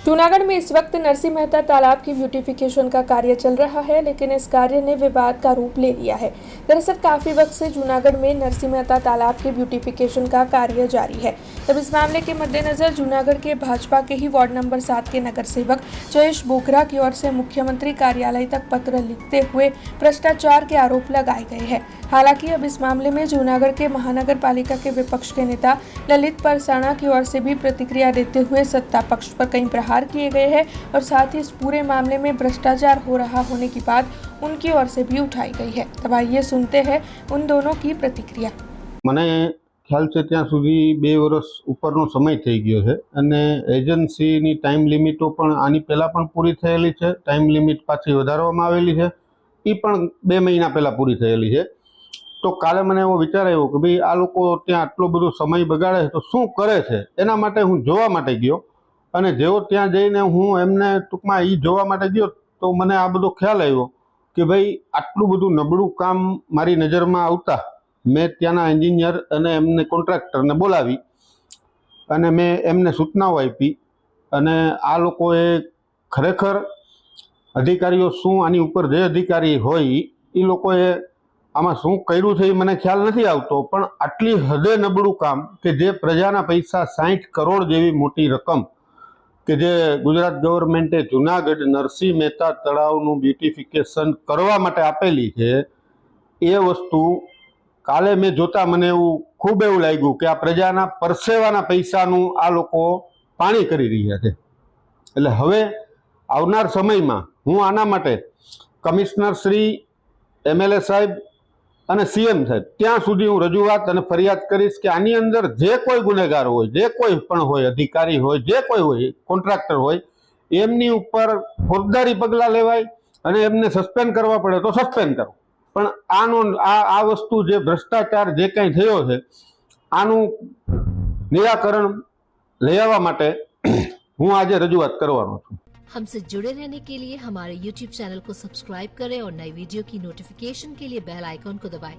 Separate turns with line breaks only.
जूनागढ़ में इस वक्त नरसिंह मेहता तालाब की ब्यूटिफिकेशन का कार्य चल रहा है, लेकिन इस कार्य ने विवाद का रूप ले लिया है। दरअसल काफी वक्त से जूनागढ़ में नरसिंह मेहता तालाब के ब्यूटिफिकेशन का कार्य जारी है। तब इस मामले के मद्देनजर जूनागढ़ के भाजपा के ही वार्ड नंबर 7 के नगर सेवक जयेश बोगरा की ओर से मुख्यमंत्री कार्यालय तक पत्र लिखते हुए भ्रष्टाचार के आरोप लगाए गए हैं। हालांकि अब इस मामले में जूनागढ़ के महानगर पालिका के विपक्ष के नेता ललित परसाणा की ओर से भी प्रतिक्रिया देते हुए सत्ता पक्ष पर कई प्रहार किए गए हैं और साथ ही इस पूरे मामले में भ्रष्टाचार हो रहा होने की बात उनकी ओर से भी उठाई गई है। तब आइए सुनते हैं उन दोनों की प्रतिक्रिया।
મને ખ્યાલ છે ત્યાં સુધી 2 વર્ષ ઉપરનો સમય થઈ ગયો છે અને એજન્સીની ટાઈમ લિમિટો પણ આની પહેલાં પણ પૂરી થયેલી છે। ટાઈમ લિમિટ પાછી વધારવામાં આવેલી છે, એ પણ 2 મહિના પહેલાં પૂરી થયેલી છે। તો કાલે મને એવો વિચાર આવ્યો કે ભાઈ આ લોકો ત્યાં આટલો બધો સમય બગાડે છે તો શું કરે છે, એના માટે હું જોવા માટે ગયો અને જેવો ત્યાં જઈને હું એમને ટૂંકમાં એ જોવા માટે ગયો તો મને આ બધો ખ્યાલ આવ્યો કે ભાઈ આટલું બધું નબળું કામ મારી નજરમાં આવતા મેં ત્યાંના એન્જિનિયર અને એમને કોન્ટ્રાક્ટરને બોલાવી અને મેં એમને સૂચનાઓ આપી અને આ લોકોએ ખરેખર અધિકારીઓ શું આની ઉપર જે અધિકારી હોય એ લોકોએ આમાં શું કર્યું છે એ મને ખ્યાલ નથી આવતો, પણ આટલી હદે નબળું કામ કે જે પ્રજાના પૈસા 60 કરોડ જેવી મોટી રકમ કે જે ગુજરાત ગવર્મેન્ટે જૂનાગઢ નરસિંહ મહેતા તળાવનું બ્યુટિફિકેશન કરવા માટે આપેલી છે, એ વસ્તુ કાલે મેં જોતા મને એવું ખૂબ એવું લાગ્યું કે આ પ્રજાના પરસેવાના પૈસાનું આ લોકો પાણી કરી રહ્યા છે। એટલે હવે આવનાર સમયમાં હું આના માટે કમિશનર શ્રી, MLA સાહેબ અને CM સાહેબ ત્યાં સુધી હું રજૂઆત અને ફરિયાદ કરીશ કે આની અંદર જે કોઈ ગુનેગાર હોય, જે કોઈ પણ હોય, અધિકારી હોય, જે કોઈ હોય, કોન્ટ્રાક્ટર હોય, એમની ઉપર ફોજદારી પગલાં લેવાય અને એમને સસ્પેન્ડ કરવા પડે તો સસ્પેન્ડ કરો। પણ આનો આ વસ્તુ જે ભ્રષ્ટાચાર જે કંઈ થયો છે આનું નિરાકરણ લઈ આવવા માટે હું આજે રજૂઆત કરવાનો છું।
हमसे जुड़े रहने के लिए हमारे YouTube चैनल को सब्सक्राइब करें और नई वीडियो की नोटिफिकेशन के लिए बेल आइकॉन को दबाएं।